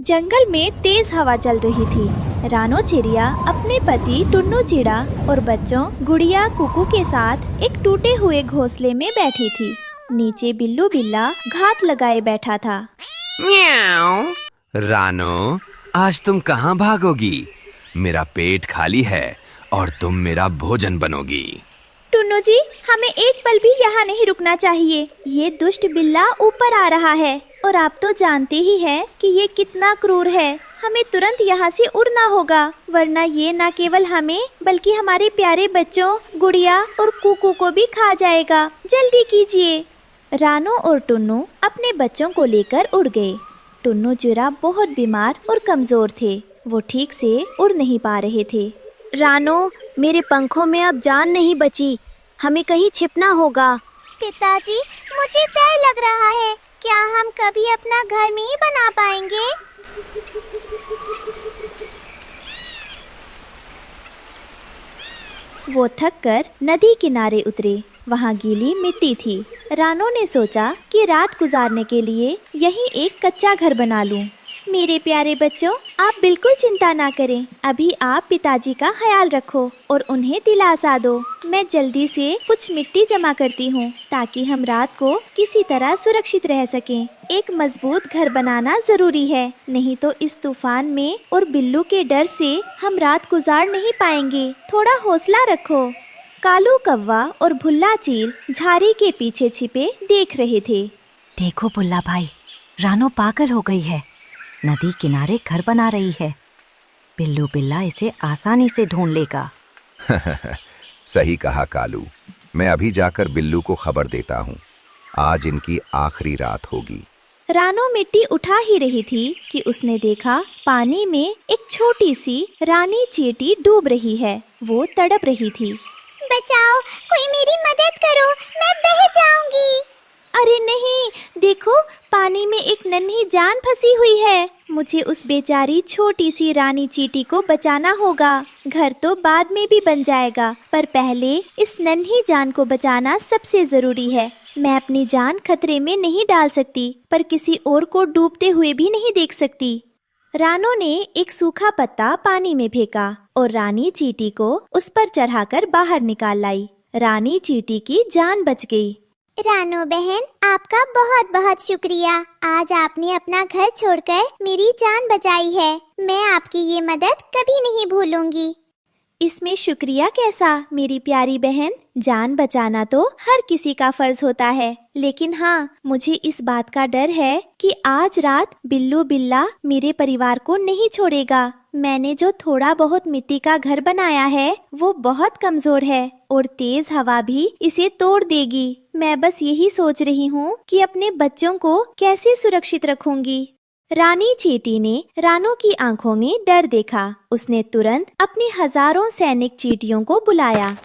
जंगल में तेज हवा चल रही थी। रानो चिड़िया अपने पति टुन्नू चिड़ा और बच्चों गुड़िया कुकू के साथ एक टूटे हुए घोंसले में बैठी थी। नीचे बिल्लू बिल्ला घात लगाए बैठा था। म्याऊ। रानो, आज तुम कहाँ भागोगी? मेरा पेट खाली है और तुम मेरा भोजन बनोगी। टुन्नू जी, हमें एक पल भी यहाँ नहीं रुकना चाहिए। ये दुष्ट बिल्ला ऊपर आ रहा है और आप तो जानते ही हैं कि ये कितना क्रूर है। हमें तुरंत यहाँ से उड़ना होगा, वरना ये न केवल हमें बल्कि हमारे प्यारे बच्चों गुड़िया और कुकू को भी खा जाएगा। जल्दी कीजिए। रानो और टुन्नू अपने बच्चों को लेकर उड़ गए। टुन्नू चिड़ा बहुत बीमार और कमजोर थे। वो ठीक से उड़ नहीं पा रहे थे। रानो, मेरे पंखों में अब जान नहीं बची। हमें कहीं छिपना होगा। पिताजी, मुझे डर लग रहा है। क्या हम कभी अपना घर में ही बना पाएंगे? वो थककर नदी किनारे उतरे। वहाँ गीली मिट्टी थी। रानो ने सोचा कि रात गुजारने के लिए यहीं एक कच्चा घर बना लूं। मेरे प्यारे बच्चों, आप बिल्कुल चिंता ना करें। अभी आप पिताजी का ख्याल रखो और उन्हें दिलासा दो। मैं जल्दी से कुछ मिट्टी जमा करती हूँ ताकि हम रात को किसी तरह सुरक्षित रह सकें। एक मजबूत घर बनाना जरूरी है, नहीं तो इस तूफान में और बिल्लू के डर से हम रात गुजार नहीं पाएंगे। थोड़ा हौसला रखो। कालू कौवा और भुल्ला चील झाड़ी के पीछे छिपे देख रहे थे। देखो बुल्ला भाई, रानो पागल हो गई है। नदी किनारे घर बना रही है। बिल्लू बिल्ला इसे आसानी से ढूंढ लेगा। सही कहा कालू। मैं अभी जाकर बिल्लू को खबर देता हूँ। आज इनकी आखिरी रात होगी। रानो मिट्टी उठा ही रही थी कि उसने देखा पानी में एक छोटी सी रानी चींटी डूब रही है। वो तड़प रही थी। बचाओ, कोई मेरी मदद करो, मैं बह जाऊंगी। अरे नहीं, देखो पानी में एक नन्ही जान फंसी हुई है। मुझे उस बेचारी छोटी सी रानी चींटी को बचाना होगा। घर तो बाद में भी बन जाएगा, पर पहले इस नन्ही जान को बचाना सबसे जरूरी है। मैं अपनी जान खतरे में नहीं डाल सकती, पर किसी और को डूबते हुए भी नहीं देख सकती। रानो ने एक सूखा पत्ता पानी में फेंका और रानी चींटी को उस पर चढ़ाकर बाहर निकाल लाई। रानी चींटी की जान बच गई। रानो बहन, आपका बहुत बहुत शुक्रिया। आज आपने अपना घर छोड़कर मेरी जान बचाई है। मैं आपकी ये मदद कभी नहीं भूलूंगी। इसमें शुक्रिया कैसा मेरी प्यारी बहन। जान बचाना तो हर किसी का फर्ज होता है, लेकिन हाँ, मुझे इस बात का डर है कि आज रात बिल्लू बिल्ला मेरे परिवार को नहीं छोड़ेगा। मैंने जो थोड़ा बहुत मिट्टी का घर बनाया है वो बहुत कमजोर है और तेज हवा भी इसे तोड़ देगी। मैं बस यही सोच रही हूँ कि अपने बच्चों को कैसे सुरक्षित रखूंगी। रानी चींटी ने रानो की आंखों में डर देखा। उसने तुरंत अपने हजारों सैनिक चींटियों को बुलाया।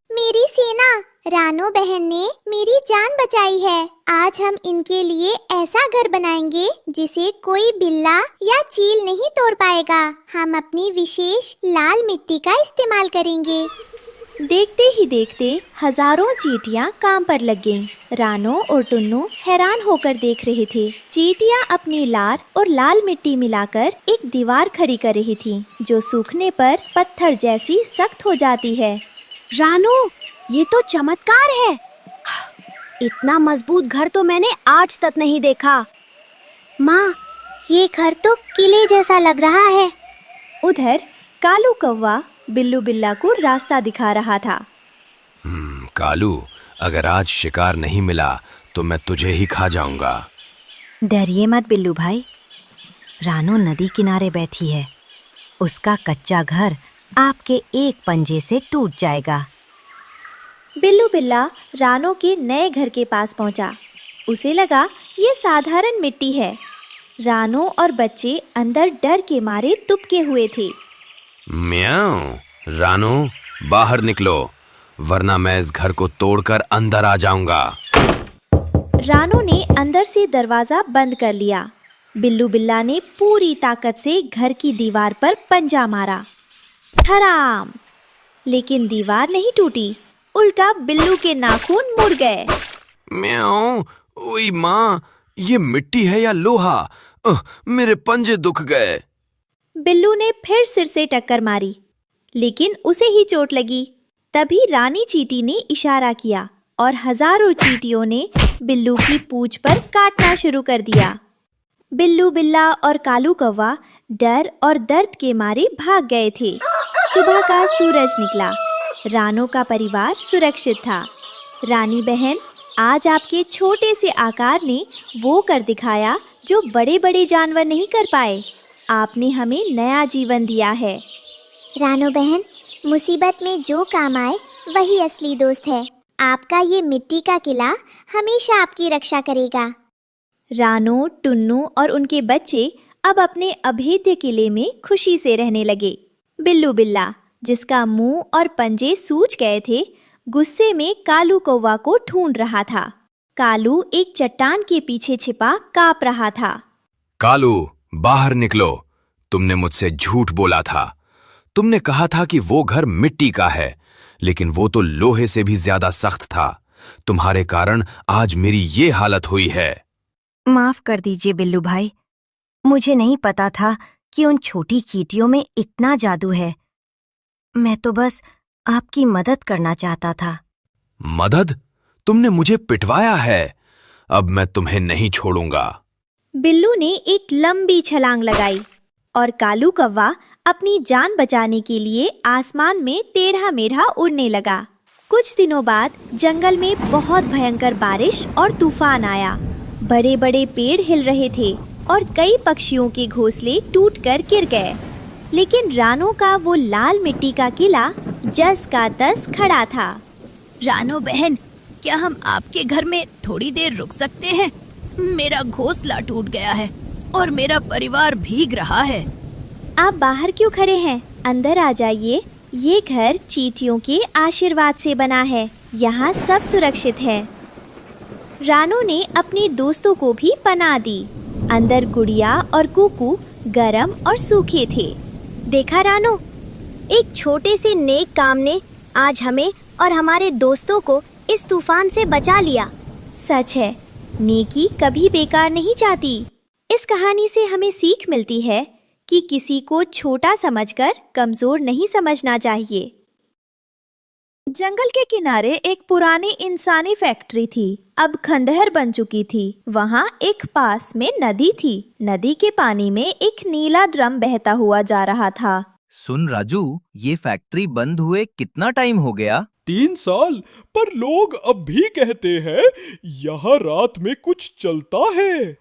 मेरी सेना, रानो बहन ने मेरी जान बचाई है। आज हम इनके लिए ऐसा घर बनाएंगे जिसे कोई बिल्ला या चील नहीं तोड़ पाएगा। हम अपनी विशेष लाल मिट्टी का इस्तेमाल करेंगे। देखते ही देखते हजारों चींटियां काम पर लग गईं। रानो और टुन्नू हैरान होकर देख रहे थे। चींटियां अपनी लार और लाल मिट्टी मिलाकर एक दीवार खड़ी कर रही थीं, जो सूखने पर पत्थर जैसी सख्त हो जाती है। रानो, ये तो चमत्कार है। इतना मजबूत घर तो मैंने आज तक नहीं देखा। माँ, ये घर तो किले जैसा लग रहा है। उधर कालू कौवा बिल्लू बिल्ला को रास्ता दिखा रहा था। कालू, अगर आज शिकार नहीं मिला तो मैं तुझे ही खा जाऊंगा। डरिए मत बिल्लू भाई। रानो नदी किनारे बैठी है। उसका कच्चा घर आपके एक पंजे से टूट जाएगा। बिल्लू बिल्ला रानो के नए घर के पास पहुंचा। उसे लगा ये साधारण मिट्टी है। रानो और बच्चे अंदर डर के मारे दुबके हुए थे। म्याऊ। रानो, बाहर निकलो, वरना मैं इस घर को तोड़कर अंदर आ जाऊंगा। रानो ने अंदर से दरवाजा बंद कर लिया। बिल्लू बिल्ला ने पूरी ताकत से घर की दीवार पर पंजा मारा। ठराम! लेकिन दीवार नहीं टूटी। उल्टा बिल्लू के नाखून मुड़ गए। म्याऊं, ओई माँ, ये मिट्टी है या लोहा? मेरे पंजे दुख गए। बिल्लू ने फिर सिर से टक्कर मारी, लेकिन उसे ही चोट लगी। तभी रानी चींटी ने इशारा किया और हजारों चींटियों ने बिल्लू की पूंछ पर काटना शुरू कर दिया। बिल्लू बिल्ला और कालू कौवा डर और दर्द के मारे भाग गए थे। सुबह का सूरज निकला। रानों का परिवार सुरक्षित था। रानी बहन, आज आपके छोटे से आकार ने वो कर दिखाया जो बड़े बड़े जानवर नहीं कर पाए। आपने हमें नया जीवन दिया है। रानो बहन, मुसीबत में जो काम आए वही असली दोस्त है। आपका ये मिट्टी का किला हमेशा आपकी रक्षा करेगा। रानो, टुन्नू और उनके बच्चे अब अपने अभेद्य किले में खुशी से रहने लगे। बिल्लू बिल्ला, जिसका मुंह और पंजे सूज गए थे, गुस्से में कालू कौवा को ढूंढ रहा था। कालू एक चट्टान के पीछे छिपा कांप रहा था। कालू, बाहर निकलो। तुमने मुझसे झूठ बोला था। तुमने कहा था कि वो घर मिट्टी का है, लेकिन वो तो लोहे से भी ज्यादा सख्त था। तुम्हारे कारण आज मेरी ये हालत हुई है। माफ कर दीजिए बिल्लू भाई, मुझे नहीं पता था कि उन छोटी चींटियों में इतना जादू है। मैं तो बस आपकी मदद करना चाहता था। मदद? तुमने मुझे पिटवाया है। अब मैं तुम्हें नहीं छोड़ूंगा। बिल्लू ने एक लंबी छलांग लगाई और कालू कौवा अपनी जान बचाने के लिए आसमान में टेढ़ा मेढ़ा उड़ने लगा। कुछ दिनों बाद जंगल में बहुत भयंकर बारिश और तूफान आया। बड़े बड़े पेड़ हिल रहे थे और कई पक्षियों के घोंसले टूटकर गिर गए। लेकिन रानो का वो लाल मिट्टी का किला जस का तस खड़ा था। रानो बहन, क्या हम आपके घर में थोड़ी देर रुक सकते हैं? मेरा घोंसला टूट गया है और मेरा परिवार भीग रहा है। आप बाहर क्यों खड़े हैं? अंदर आ जाइए। ये घर चींटियों के आशीर्वाद से बना है। यहाँ सब सुरक्षित है। रानो ने अपने दोस्तों को भी पनाह दी। अंदर गुड़िया और कुकू गरम और सूखे थे। देखा रानो, एक छोटे से नेक काम ने आज हमें और हमारे दोस्तों को इस तूफान से बचा लिया। सच है, नेकी कभी बेकार नहीं जाती। इस कहानी से हमें सीख मिलती है कि किसी को छोटा समझकर कमजोर नहीं समझना चाहिए। जंगल के किनारे एक पुरानी इंसानी फैक्ट्री थी। अब खंडहर बन चुकी थी। वहाँ एक पास में नदी थी। नदी के पानी में एक नीला ड्रम बहता हुआ जा रहा था। सुन राजू, ये फैक्ट्री बंद हुए कितना टाइम हो गया? 3 साल, पर लोग अब भी कहते हैं यहाँ रात में कुछ चलता है।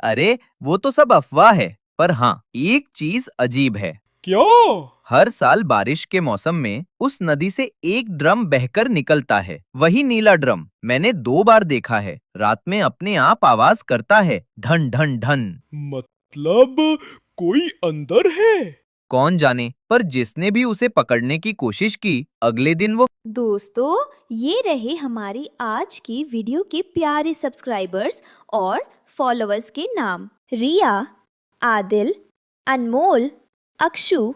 अरे वो तो सब अफवाह है, पर हाँ, एक चीज अजीब है। क्या? हर साल बारिश के मौसम में उस नदी से एक ड्रम बहकर निकलता है। वही नीला ड्रम मैंने 2 बार देखा है। रात में अपने आप आवाज करता है, ढन ढन ढन। मतलब कोई अंदर है? कौन जाने, पर जिसने भी उसे पकड़ने की कोशिश की, अगले दिन वो। दोस्तों, ये रहे हमारी आज की वीडियो के प्यारे सब्सक्राइबर्स और फॉलोअर्स के नाम। रिया, आदिल, अनमोल, अक्षु,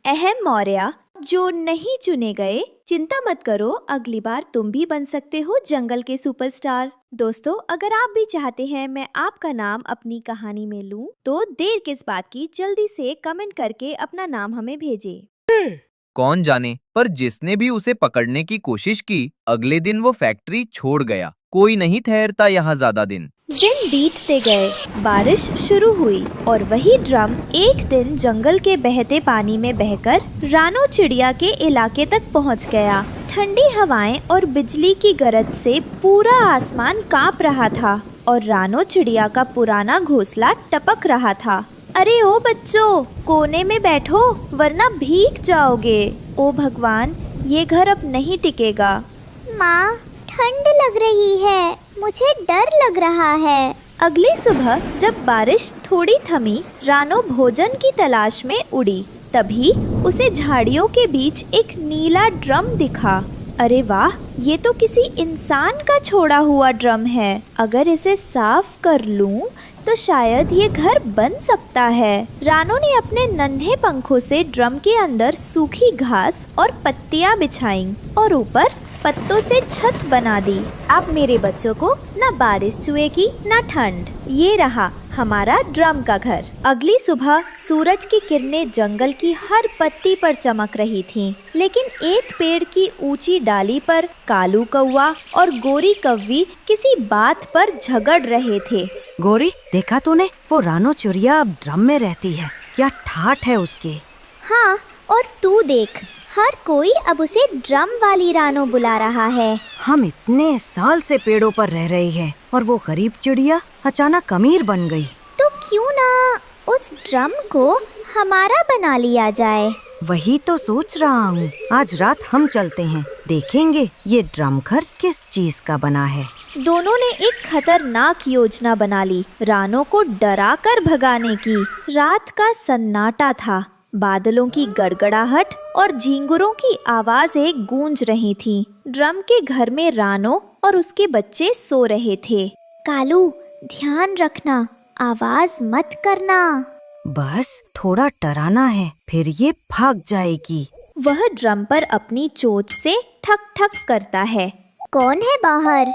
अहम मौर्य। जो नहीं चुने गए, चिंता मत करो, अगली बार तुम भी बन सकते हो जंगल के सुपरस्टार। दोस्तों, अगर आप भी चाहते हैं मैं आपका नाम अपनी कहानी में लूं, तो देर किस बात की, जल्दी से कमेंट करके अपना नाम हमें भेजें। कौन जाने, पर जिसने भी उसे पकड़ने की कोशिश की, अगले दिन वो फैक्ट्री छोड़ गया। कोई नहीं ठहरता यहाँ ज्यादा दिन। दिन बीतते गए, बारिश शुरू हुई और वही ड्रम एक दिन जंगल के बहते पानी में बहकर रानो चिड़िया के इलाके तक पहुंच गया। ठंडी हवाएं और बिजली की गरज से पूरा आसमान कांप रहा था और रानो चिड़िया का पुराना घोंसला टपक रहा था। अरे ओ बच्चों, कोने में बैठो वरना भीग जाओगे। ओ भगवान, ये घर अब नहीं टिकेगा। माँ, ठंड लग रही है, मुझे डर लग रहा है। अगली सुबह जब बारिश थोड़ी थमी, रानो भोजन की तलाश में उड़ी। तभी उसे झाड़ियों के बीच एक नीला ड्रम दिखा। अरे वाह, ये तो किसी इंसान का छोड़ा हुआ ड्रम है। अगर इसे साफ कर लूं तो शायद ये घर बन सकता है। रानो ने अपने नन्हे पंखों से ड्रम के अंदर सूखी घास और पत्तियां बिछाईं और ऊपर पत्तों से छत बना दी। अब मेरे बच्चों को ना बारिश छुएगी ना ठंड। ये रहा हमारा ड्रम का घर। अगली सुबह सूरज की किरणें जंगल की हर पत्ती पर चमक रही थीं, लेकिन एक पेड़ की ऊंची डाली पर कालू कौवा और गोरी कौवी किसी बात पर झगड़ रहे थे। गोरी, देखा तूने? वो रानो चिड़िया अब ड्रम में रहती है। क्या ठाठ है उसके। हाँ, और तू देख, हर कोई अब उसे ड्रम वाली रानो बुला रहा है। हम इतने साल से पेड़ों पर रह रहे हैं और वो गरीब चिड़िया अचानक अमीर बन गई। तो क्यों ना उस ड्रम को हमारा बना लिया जाए। वही तो सोच रहा हूँ। आज रात हम चलते हैं, देखेंगे ये ड्रम घर किस चीज का बना है। दोनों ने एक खतरनाक योजना बना ली, रानो को डरा कर भगाने की। रात का सन्नाटा था, बादलों की गड़गड़ाहट और झींगुरों की आवाजें गूंज रही थीं। ड्रम के घर में रानो और उसके बच्चे सो रहे थे। कालू, ध्यान रखना, आवाज मत करना। बस थोड़ा डराना है, फिर ये भाग जाएगी। वह ड्रम पर अपनी चोंच से ठक ठक करता है। कौन है बाहर?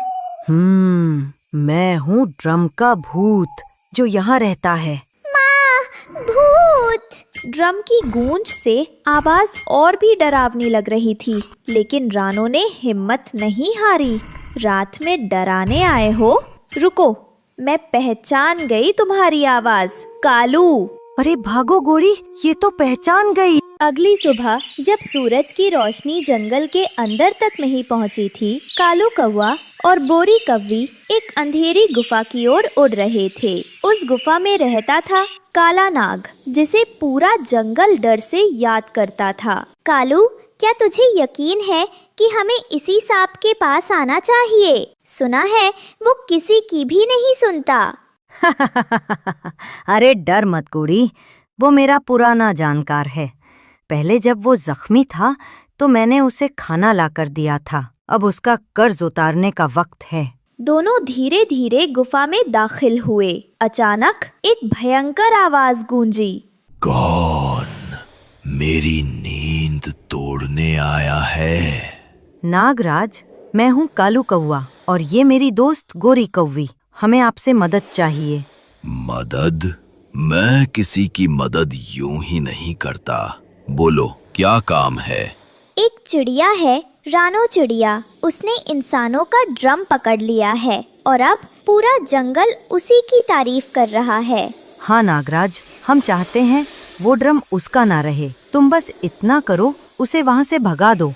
मैं हूँ ड्रम का भूत जो यहाँ रहता है। माँ, भूत! ड्रम की गूंज से आवाज और भी डरावनी लग रही थी, लेकिन रानो ने हिम्मत नहीं हारी। रात में डराने आए हो? रुको, मैं पहचान गई तुम्हारी आवाज, कालू। अरे भागो गोरी, ये तो पहचान गई। अगली सुबह जब सूरज की रोशनी जंगल के अंदर तक नहीं पहुंची थी, कालू कौवा और बोरी कौवी एक अंधेरी गुफा की ओर उड़ रहे थे। उस गुफा में रहता था काला नाग, जिसे पूरा जंगल डर से याद करता था। कालू, क्या तुझे यकीन है कि हमें इसी सांप के पास आना चाहिए? सुना है वो किसी की भी नहीं सुनता। अरे डर मत गोरी, वो मेरा पुराना जानकार है। पहले जब वो जख्मी था तो मैंने उसे खाना लाकर दिया था। अब उसका कर्ज उतारने का वक्त है। दोनों धीरे धीरे गुफा में दाखिल हुए। अचानक एक भयंकर आवाज गूंजी। कौन मेरी नींद तोड़ने आया है? नागराज, मैं हूँ कालू कौवा और ये मेरी दोस्त गोरी कौवी। हमें आपसे मदद चाहिए। मदद? मैं किसी की मदद यूं ही नहीं करता। बोलो, क्या काम है? एक चिड़िया है, रानो चिड़िया। उसने इंसानों का ड्रम पकड़ लिया है और अब पूरा जंगल उसी की तारीफ कर रहा है। हाँ नागराज, हम चाहते हैं वो ड्रम उसका ना रहे। तुम बस इतना करो, उसे वहाँ से भगा दो।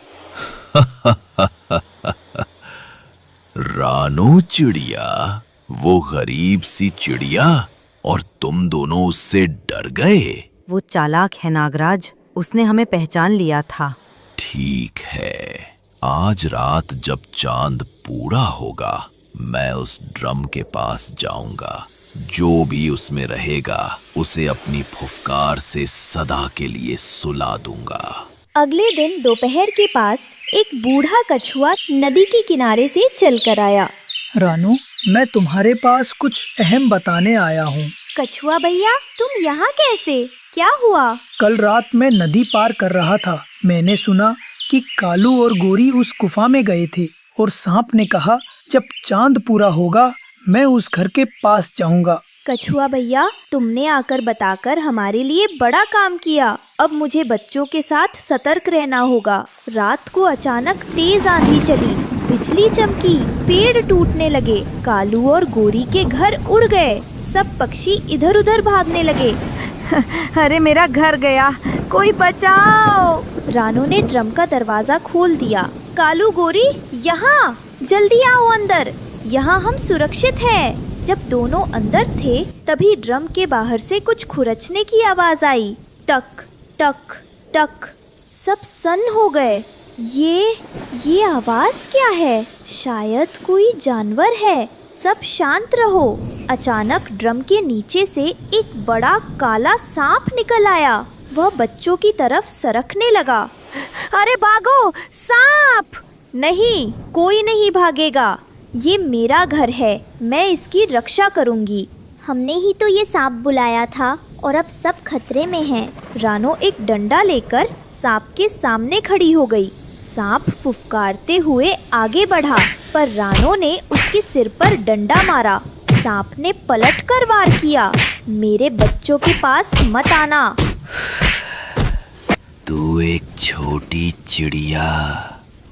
रानो चिड़िया, वो गरीब सी चिड़िया, और तुम दोनों उससे डर गए? वो चालाक है नागराज, उसने हमें पहचान लिया था। ठीक है, आज रात जब चांद पूरा होगा मैं उस ड्रम के पास जाऊंगा। जो भी उसमें रहेगा उसे अपनी फुफकार से सदा के लिए सुला दूंगा। अगले दिन दोपहर के पास एक बूढ़ा कछुआ नदी के किनारे से चलकर आया। रानो, मैं तुम्हारे पास कुछ अहम बताने आया हूँ। कछुआ भैया, तुम यहाँ कैसे? क्या हुआ? कल रात मैं नदी पार कर रहा था। मैंने सुना कि कालू और गोरी उस गुफा में गए थे और सांप ने कहा जब चांद पूरा होगा मैं उस घर के पास जाऊंगा। कछुआ भैया, तुमने आकर बताकर हमारे लिए बड़ा काम किया। अब मुझे बच्चों के साथ सतर्क रहना होगा। रात को अचानक तेज आंधी चली, बिजली चमकी, पेड़ टूटने लगे, कालू और गोरी के घर उड़ गए, सब पक्षी इधर उधर भागने लगे। अरे मेरा घर गया, कोई बचाओ। रानो ने ड्रम का दरवाजा खोल दिया। कालू, गोरी, यहाँ जल्दी आओ अंदर, यहाँ हम सुरक्षित हैं। जब दोनों अंदर थे तभी ड्रम के बाहर से कुछ खुरचने की आवाज आई। टक टक टक, सब सन्न हो गए। ये आवाज क्या है? शायद कोई जानवर है। सब शांत रहो। अचानक ड्रम के नीचे से एक बड़ा काला सांप निकल आया। वह बच्चों की तरफ सरकने लगा। अरे भागो, सांप! नहीं, कोई नहीं भागेगा। ये मेरा घर है, मैं इसकी रक्षा करूंगी। हमने ही तो ये सांप बुलाया था और अब सब खतरे में हैं। रानो एक डंडा लेकर सांप के सामने खड़ी हो गई। सांप फुफकारते हुए आगे बढ़ा, पर रानो ने उसके सिर पर डंडा मारा। सांप ने पलटकर वार किया। मेरे बच्चों के पास मत आना। तू एक छोटी चिड़िया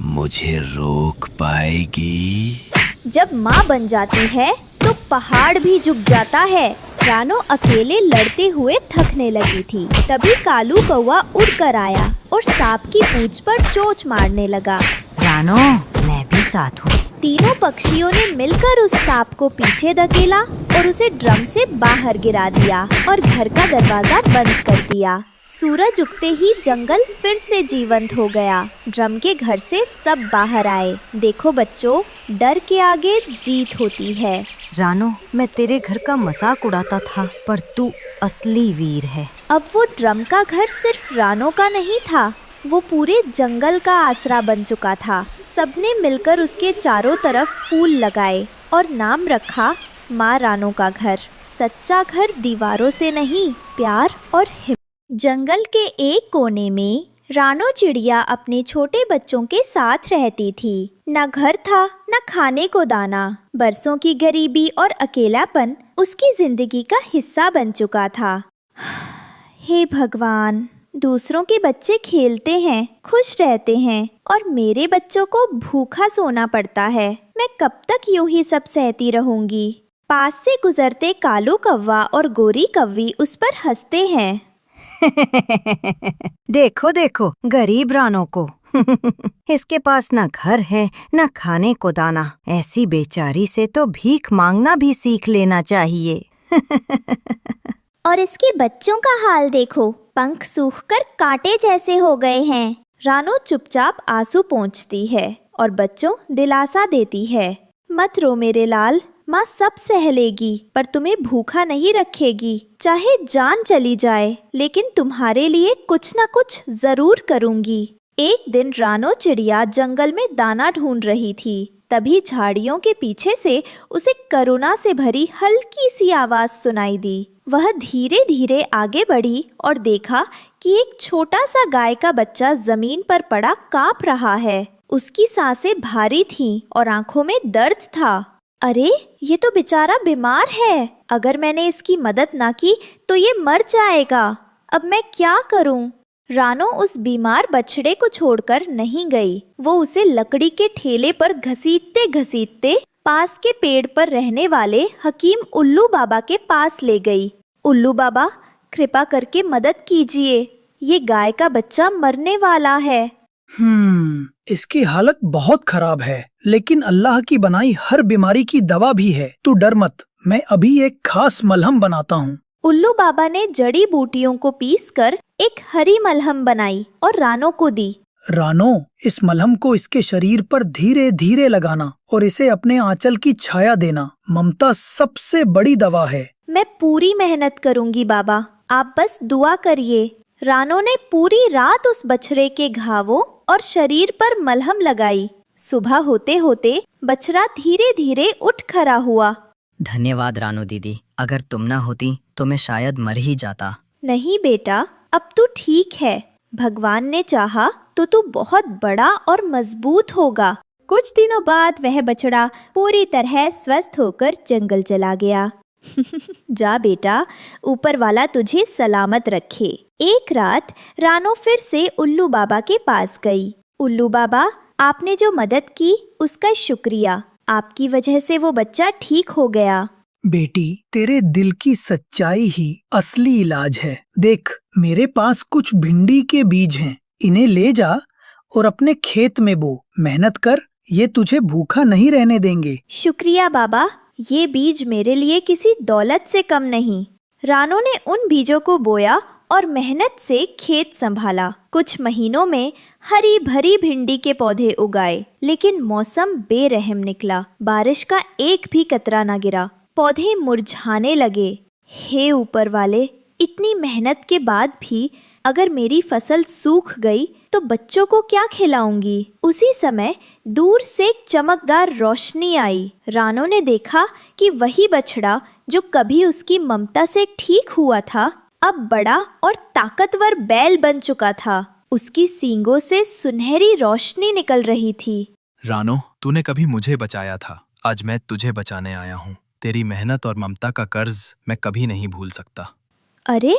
मुझे रोक पाएगी? जब माँ बन जाती है तो पहाड़ भी झुक जाता है। रानो अकेले लड़ते हुए थकने लगी थी। तभी कालू कौवा उड़कर आया और सांप की पूंछ पर चोंच मारने लगा। रानो, मैं भी साथ हूँ। तीनों पक्षियों ने मिलकर उस सांप को पीछे धकेला और उसे ड्रम से बाहर गिरा दिया और घर का दरवाजा बंद कर दिया। सूरज उगते ही जंगल फिर से जीवंत हो गया। ड्रम के घर से सब बाहर आए। देखो बच्चों, डर के आगे जीत होती है। रानो, मैं तेरे घर का मजाक उड़ाता था, पर तू असली वीर है। अब वो ड्रम का घर सिर्फ रानो का नहीं था, वो पूरे जंगल का आसरा बन चुका था। सबने मिलकर उसके चारों तरफ फूल लगाए और नाम रखा माँ रानो का घर। सच्चा घर दीवारों से नहीं, प्यार और हिम्मत। जंगल के एक कोने में रानो चिड़िया अपने छोटे बच्चों के साथ रहती थी। न घर था, न खाने को दाना। बरसों की गरीबी और अकेलापन उसकी जिंदगी का हिस्सा बन चुका था। हे भगवान, दूसरों के बच्चे खेलते हैं, खुश रहते हैं और मेरे बच्चों को भूखा सोना पड़ता है। मैं कब तक यूं ही सब सहती रहूंगी। पास से गुजरते कालू कौवा और गोरी कौवी उस पर हंसते हैं। देखो देखो गरीब रानो को। इसके पास न घर है न खाने को दाना। ऐसी बेचारी से तो भीख मांगना भी सीख लेना चाहिए। और इसके बच्चों का हाल देखो, पंख सूखकर कांटे जैसे हो गए हैं। रानो चुपचाप आंसू पोंछती है और बच्चों दिलासा देती है। मत रो मेरे लाल, माँ सब सह लेगी, पर तुम्हें भूखा नहीं रखेगी। चाहे जान चली जाए, लेकिन तुम्हारे लिए कुछ न कुछ जरूर करूँगी। एक दिन रानो चिड़िया जंगल में दाना ढूंढ रही थी। तभी झाड़ियों के पीछे से उसे करुणा से भरी हल्की सी आवाज सुनाई दी। वह धीरे धीरे आगे बढ़ी और देखा कि एक छोटा सा गाय का बच्चा जमीन पर पड़ा कांप रहा है। उसकी सांसें भारी थीं और आंखों में दर्द था। अरे, ये तो बेचारा बीमार है। अगर मैंने इसकी मदद ना की तो ये मर जाएगा। अब मैं क्या करूं? रानो उस बीमार बछड़े को छोड़कर नहीं गई। वो उसे लकड़ी के ठेले पर घसीटते घसीटते पास के पेड़ पर रहने वाले हकीम उल्लू बाबा के पास ले गई। उल्लू बाबा, कृपा करके मदद कीजिए, ये गाय का बच्चा मरने वाला है। इसकी हालत बहुत खराब है, लेकिन अल्लाह की बनाई हर बीमारी की दवा भी है। तू डर मत, मैं अभी एक खास मलहम बनाता हूँ। उल्लू बाबा ने जड़ी बूटियों को पीसकर एक हरी मलहम बनाई और रानो को दी। रानो, इस मलहम को इसके शरीर पर धीरे धीरे लगाना और इसे अपने आंचल की छाया देना। ममता सबसे बड़ी दवा है। मैं पूरी मेहनत करूंगी बाबा, आप बस दुआ करिए। रानो ने पूरी रात उस बछड़े के घावों और शरीर पर मलहम लगाई। सुबह होते होते बछड़ा धीरे धीरे उठ खड़ा हुआ। धन्यवाद रानो दीदी, अगर तुम ना होती तो मैं शायद मर ही जाता। नहीं बेटा, अब तू ठीक है। भगवान ने चाहा तो तू बहुत बड़ा और मजबूत होगा। कुछ दिनों बाद वह बछड़ा पूरी तरह स्वस्थ होकर जंगल चला गया। जा बेटा, ऊपर वाला तुझे सलामत रखे। एक रात रानो फिर से उल्लू बाबा के पास गई। उल्लू बाबा, आपने जो मदद की उसका शुक्रिया। आपकी वजह से वो बच्चा ठीक हो गया। बेटी, तेरे दिल की सच्चाई ही असली इलाज है। देख, मेरे पास कुछ भिंडी के बीज हैं। इन्हें ले जा और अपने खेत में बो। मेहनत कर, ये तुझे भूखा नहीं रहने देंगे। शुक्रिया बाबा, ये बीज मेरे लिए किसी दौलत से कम नहीं। रानो ने उन बीजों को बोया और मेहनत से खेत संभाला। कुछ महीनों में हरी भरी भिंडी के पौधे उगाए, लेकिन मौसम बेरहम निकला। बारिश का एक भी कतरा न गिरा। पौधे मुरझाने लगे। हे ऊपर वाले, इतनी मेहनत के बाद भी अगर मेरी फसल सूख गई तो बच्चों को क्या खिलाऊंगी? उसी समय दूर से एक चमकदार रोशनी आई। रानो ने देखा कि वही बछड़ा जो कभी उसकी ममता से ठीक हुआ था, अब बड़ा और ताकतवर बैल बन चुका था। उसकी सींगों से सुनहरी रोशनी निकल रही थी। रानो, तूने कभी मुझे बचाया था, आज मैं तुझे बचाने आया हूँ। तेरी मेहनत और ममता का कर्ज मैं कभी नहीं भूल सकता। अरे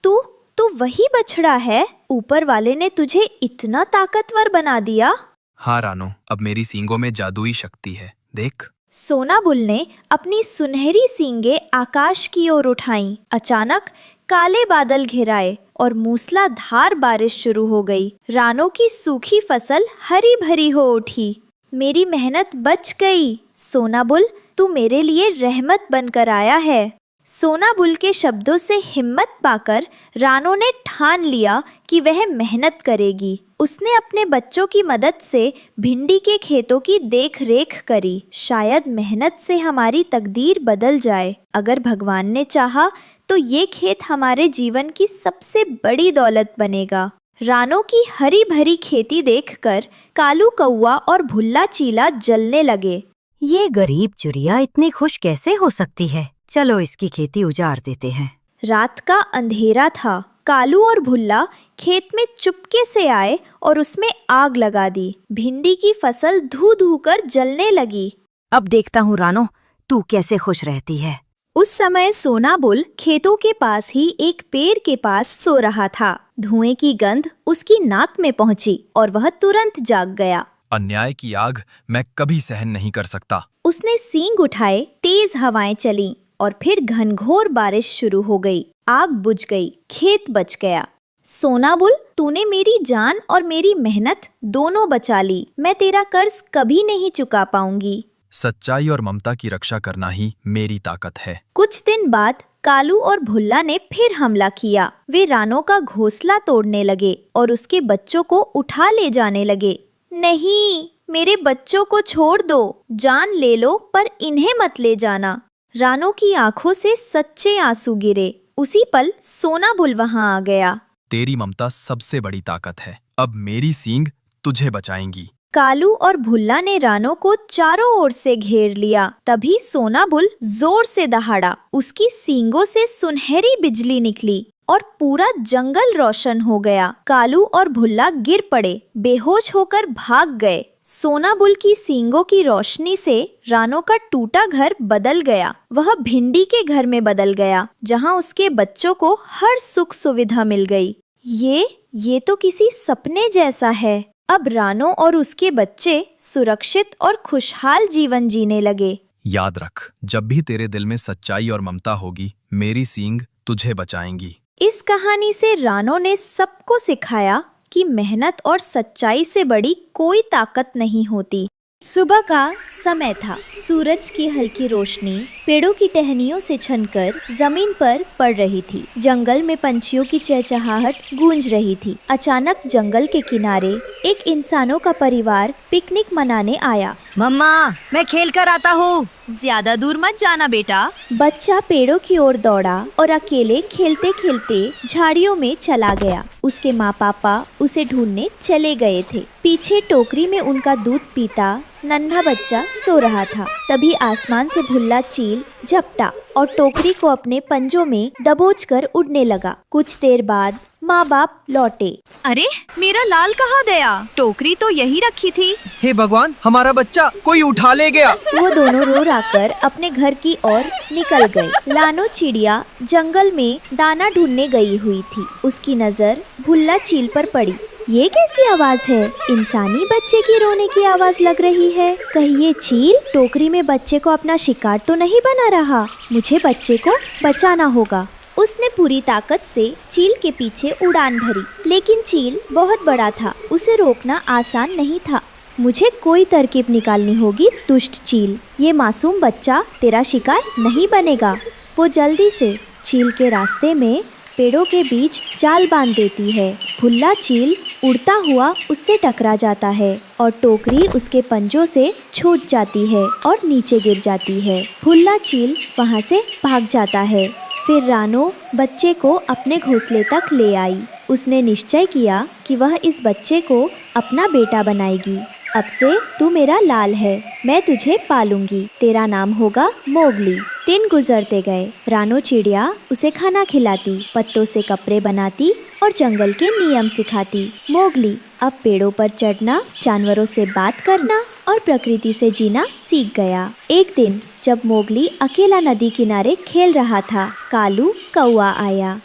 तू वही बछड़ा है? ऊपर वाले ने तुझे इतना ताकतवर बना दिया? हाँ रानो, अब मेरी सींगों में जादुई शक्ति है, देख। सोनाबुल ने अपनी सुनहरी सींगें आकाश की ओर उठाईं। अचानक काले बादल घिराए और मूसलाधार बारिश शुरू हो गई। रानो की सूखी फसल हरी भरी हो उठी। मेरी मेहनत बच गई। सोनाबुल, तू मेरे लिए रहमत बनकर आया है। सोनाबुल के शब्दों से हिम्मत पाकर रानो ने ठान लिया कि वह मेहनत करेगी। उसने अपने बच्चों की मदद से भिंडी के खेतों की देख रेख करी। शायद मेहनत से हमारी तकदीर बदल जाए। अगर भगवान ने चाहा तो ये खेत हमारे जीवन की सबसे बड़ी दौलत बनेगा। रानो की हरी भरी खेती देखकर कालू कौवा और भुल्ला चीला जलने लगे। ये गरीब चिड़िया इतनी खुश कैसे हो सकती है? चलो इसकी खेती उजाड़ देते हैं। रात का अंधेरा था। कालू और भुल्ला खेत में चुपके से आए और उसमें आग लगा दी। भिंडी की फसल धू धू कर जलने लगी। अब देखता हूँ रानो, तू कैसे खुश रहती है। उस समय सोनाबुल खेतों के पास ही एक पेड़ के पास सो रहा था। धुएं की गंध उसकी नाक में पहुंची और वह तुरंत जाग गया। अन्याय की आग मैं कभी सहन नहीं कर सकता। उसने सींग उठाए, तेज हवाएं चलीं और फिर घनघोर बारिश शुरू हो गई। आग बुझ गई, खेत बच गया। सोनाबुल, तूने मेरी जान और मेरी मेहनत दोनों बचा ली। मैं तेरा कर्ज कभी नहीं चुका पाऊंगी। सच्चाई और ममता की रक्षा करना ही मेरी ताकत है। कुछ दिन बाद कालू और भुल्ला ने फिर हमला किया। वे रानो का घोंसला तोड़ने लगे और उसके बच्चों को उठा ले जाने लगे। नहीं, मेरे बच्चों को छोड़ दो। जान ले लो पर इन्हें मत ले जाना। रानो की आंखों से सच्चे आंसू गिरे। उसी पल सोनाबुल वहां आ गया। तेरी ममता सबसे बड़ी ताकत है। अब मेरी सींग तुझे बचाएंगी। कालू और भुल्ला ने रानो को चारों ओर से घेर लिया। तभी सोनाबुल जोर से दहाड़ा। उसकी सींगों से सुनहरी बिजली निकली और पूरा जंगल रोशन हो गया। कालू और भुल्ला गिर पड़े, बेहोश होकर भाग गए। सोनाबुल की सींगों की रोशनी से रानो का टूटा घर बदल गया। वह भिंडी के घर में बदल गया, जहां उसके बच्चों को हर सुख सुविधा मिल गई। ये तो किसी सपने जैसा है। अब रानो और उसके बच्चे सुरक्षित और खुशहाल जीवन जीने लगे। याद रख, जब भी तेरे दिल में सच्चाई और ममता होगी, मेरी सींग तुझे बचाएंगी। इस कहानी से रानो ने सबको सिखाया कि मेहनत और सच्चाई से बड़ी कोई ताकत नहीं होती। सुबह का समय था। सूरज की हल्की रोशनी पेड़ों की टहनियों से छनकर जमीन पर पड़ रही थी। जंगल में पंछियों की चहचहाहट गूंज रही थी। अचानक जंगल के किनारे एक इंसानों का परिवार पिकनिक मनाने आया। मम्मा, मैं खेल कर आता हूँ। ज्यादा दूर मत जाना बेटा। बच्चा पेड़ों की ओर दौड़ा और अकेले खेलते खेलते झाड़ियों में चला गया। उसके माँ पापा उसे ढूंढने चले गए थे। पीछे टोकरी में उनका दूध पीता नन्हा बच्चा सो रहा था। तभी आसमान से भुल्ला चील झपटा और टोकरी को अपने पंजों में दबोचकर उड़ने लगा। कुछ देर बाद माँ बाप लौटे। अरे, मेरा लाल कहाँ गया? टोकरी तो यही रखी थी। हे भगवान, हमारा बच्चा कोई उठा ले गया। वो दोनों रो राकर अपने घर की ओर निकल गए। लानो चिड़िया जंगल में दाना ढूंढने गई हुई थी। उसकी नजर भुल्ला चील पर पड़ी। ये कैसी आवाज है? इंसानी बच्चे की रोने की आवाज लग रही है। कहीं ये चील टोकरी में बच्चे को अपना शिकार तो नहीं बना रहा? मुझे बच्चे को बचाना होगा। उसने पूरी ताकत से चील के पीछे उड़ान भरी, लेकिन चील बहुत बड़ा था। उसे रोकना आसान नहीं था। मुझे कोई तरकीब निकालनी होगी दुष्ट चील। ये मासूम बच्चा तेरा शिकार नहीं बनेगा। वो जल्दी से चील के रास्ते में पेड़ों के बीच जाल बांध देती है। भुल्ला चील उड़ता हुआ उससे टकरा जाता है और टोकरी उसके पंजों से छूट जाती है और नीचे गिर जाती है। भुल्ला चील वहाँ से भाग जाता है। फिर रानो बच्चे को अपने घोंसले तक ले आई। उसने निश्चय किया कि वह इस बच्चे को अपना बेटा बनाएगी। अब से तू मेरा लाल है, मैं तुझे पालूंगी। तेरा नाम होगा मोगली। दिन गुजरते गए। रानो चिड़िया उसे खाना खिलाती, पत्तों से कपड़े बनाती और जंगल के नियम सिखाती। मोगली अब पेड़ों पर चढ़ना, जानवरों से बात करना और प्रकृति से जीना सीख गया। एक दिन जब मोगली अकेला नदी किनारे खेल रहा था, कालू कौआ आया।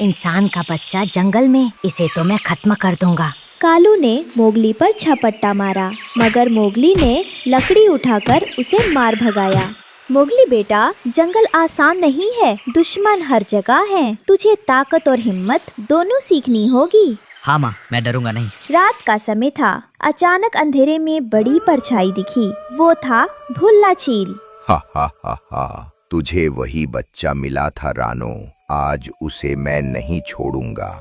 इंसान का बच्चा जंगल में, इसे तो मैं खत्म कर दूंगा। कालू ने मोगली पर झपट्टा मारा, मगर मोगली ने लकड़ी उठाकर उसे मार भगाया। मोगली बेटा, जंगल आसान नहीं है, दुश्मन हर जगह हैं। तुझे ताकत और हिम्मत दोनों सीखनी होगी। हाँ माँ, मैं डरूंगा नहीं। रात का समय था। अचानक अंधेरे में बड़ी परछाई दिखी। वो था भुल्ला चील। हा हा हा हा, तुझे वही बच्चा मिला था रानो, आज उसे मैं नहीं छोड़ूंगा।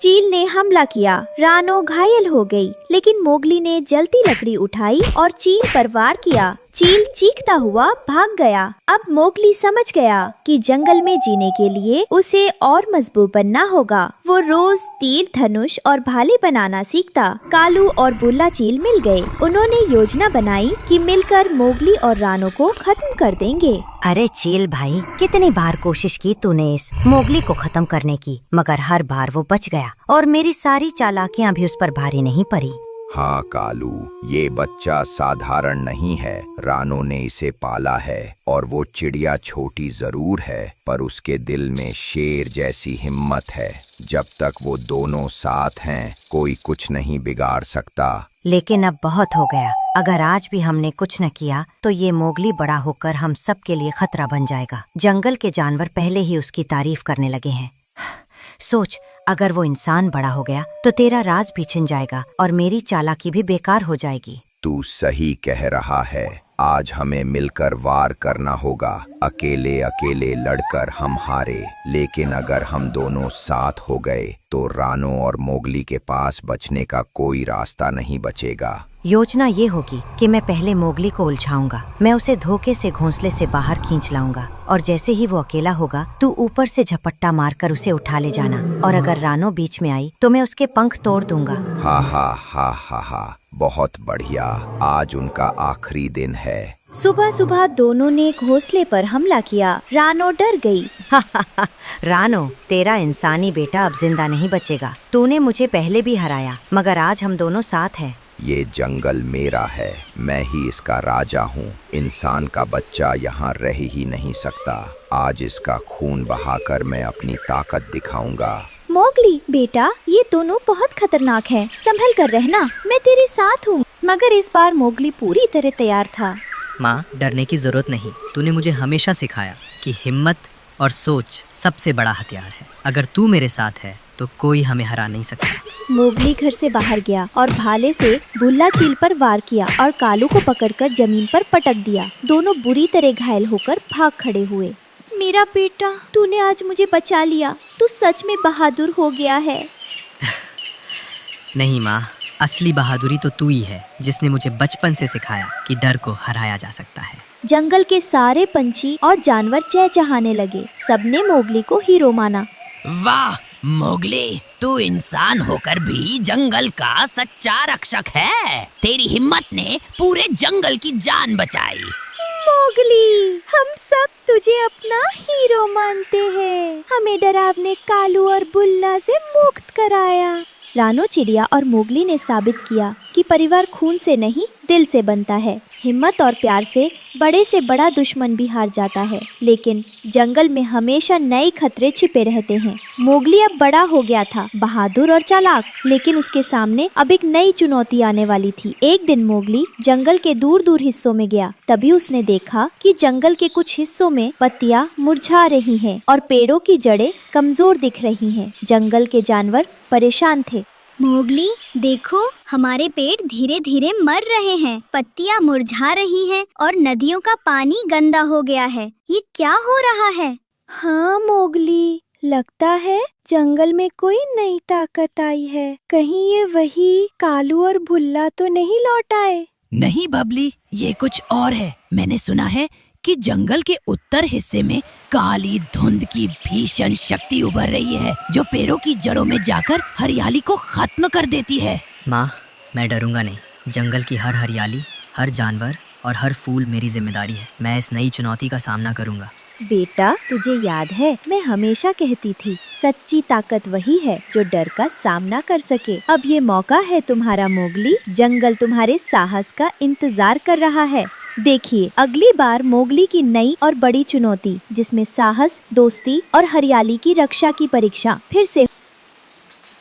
चील ने हमला किया। रानो घायल हो गई, लेकिन मोगली ने जलती लकड़ी उठाई और चील पर वार किया। चील चीखता हुआ भाग गया। अब मोगली समझ गया कि जंगल में जीने के लिए उसे और मजबूत बनना होगा। वो रोज तीर, धनुष और भाले बनाना सीखता। कालू और बुल्ला चील मिल गए। उन्होंने योजना बनाई कि मिलकर मोगली और रानो को खत्म कर देंगे। अरे चील भाई, कितनी बार कोशिश की तूने इस मोगली को खत्म करने की, मगर हर बार वो बच गया और मेरी सारी चालाकियां भी उस पर भारी नहीं पड़ी। हाँ कालू, ये बच्चा साधारण नहीं है। रानो ने इसे पाला है और वो चिड़िया छोटी जरूर है, पर उसके दिल में शेर जैसी हिम्मत है। जब तक वो दोनों साथ हैं, कोई कुछ नहीं बिगाड़ सकता। लेकिन अब बहुत हो गया। अगर आज भी हमने कुछ न किया तो ये मोगली बड़ा होकर हम सब के लिए खतरा बन जाएगा। जंगल के जानवर पहले ही उसकी तारीफ करने लगे हैं। सोच, अगर वो इंसान बड़ा हो गया तो तेरा राज भी छिन जाएगा और मेरी चालाकी भी बेकार हो जाएगी। तू सही कह रहा है। आज हमें मिलकर वार करना होगा। अकेले अकेले लड़कर हम हारे, लेकिन अगर हम दोनों साथ हो गए तो रानो और मोगली के पास बचने का कोई रास्ता नहीं बचेगा। योजना ये होगी कि मैं पहले मोगली को उलझाऊंगा। मैं उसे धोखे से घोंसले से बाहर खींच लाऊंगा और जैसे ही वो अकेला होगा तू ऊपर से झपट्टा मारकर उसे उठा ले जाना, और अगर रानो बीच में आई तो मैं उसके पंख तोड़ दूंगा। हा हा हा हा हा, बहुत बढ़िया। आज उनका आखिरी दिन है। सुबह सुबह दोनों ने घोंसले पर हमला किया। रानो डर गई। रानो, तेरा इंसानी बेटा अब जिंदा नहीं बचेगा। तूने मुझे पहले भी हराया, मगर आज हम दोनों साथ हैं। ये जंगल मेरा है, मैं ही इसका राजा हूँ। इंसान का बच्चा यहाँ रह ही नहीं सकता। आज इसका खून बहाकर मैं अपनी ताकत दिखाऊंगा। मोगली बेटा, ये दोनों बहुत खतरनाक हैं। संभल कर रहना, मैं तेरे साथ हूँ। मगर इस बार मोगली पूरी तरह तैयार था। माँ, डरने की जरूरत नहीं। तूने मुझे हमेशा सिखाया कि हिम्मत और सोच सबसे बड़ा हथियार है। अगर तू मेरे साथ है तो कोई हमें हरा नहीं सकता। मोगली घर से बाहर गया और भाले से बुल्ला चील पर वार किया और कालू को पकड़कर जमीन पर पटक दिया। दोनों बुरी तरह घायल होकर भाग खड़े हुए। मेरा बेटा, तूने आज मुझे बचा लिया। तू सच में बहादुर हो गया है। नहीं माँ, असली बहादुरी तो तू ही है, जिसने मुझे बचपन से सिखाया कि डर को हराया जा सकता है। जंगल के सारे पंछी और जानवर चहचहाने लगे। सबने मोगली को हीरो माना। वाह मोगली, तू इंसान होकर भी जंगल का सच्चा रक्षक है। तेरी हिम्मत ने पूरे जंगल की जान बचाई। मोगली, हम सब तुझे अपना हीरो मानते हैं। हमें डरावने कालू और बुल्ला से मुक्त कराया। रानो चिड़िया और मोगली ने साबित किया कि परिवार खून से नहीं, दिल से बनता है। हिम्मत और प्यार से बड़े से बड़ा दुश्मन भी हार जाता है, लेकिन जंगल में हमेशा नए खतरे छिपे रहते हैं। मोगली अब बड़ा हो गया था, बहादुर और चालाक, लेकिन उसके सामने अब एक नई चुनौती आने वाली थी। एक दिन मोगली जंगल के दूर दूर हिस्सों में गया। तभी उसने देखा कि जंगल के कुछ हिस्सों में पत्तियां मुरझा रही हैं और पेड़ों की जड़ें कमजोर दिख रही हैं। जंगल के जानवर परेशान थे। मोगली, देखो, हमारे पेड़ धीरे धीरे मर रहे हैं। पत्तियां मुरझा रही हैं और नदियों का पानी गंदा हो गया है। ये क्या हो रहा है? हाँ मोगली, लगता है जंगल में कोई नई ताकत आई है। कहीं ये वही कालू और भुल्ला तो नहीं लौट आए? नहीं बबली, ये कुछ और है। मैंने सुना है कि जंगल के उत्तर हिस्से में काली धुंध की भीषण शक्ति उभर रही है, जो पेड़ों की जड़ों में जाकर हरियाली को खत्म कर देती है। माँ, मैं डरूंगा नहीं। जंगल की हर हरियाली, हर जानवर और हर फूल मेरी जिम्मेदारी है। मैं इस नई चुनौती का सामना करूंगा। बेटा, तुझे याद है मैं हमेशा कहती थी सच्ची ताकत वही है जो डर का सामना कर सके। अब ये मौका है तुम्हारा मोगली। जंगल तुम्हारे साहस का इंतजार कर रहा है। देखिए, अगली बार मोगली की नई और बड़ी चुनौती, जिसमें साहस, दोस्ती और हरियाली की रक्षा की परीक्षा फिर से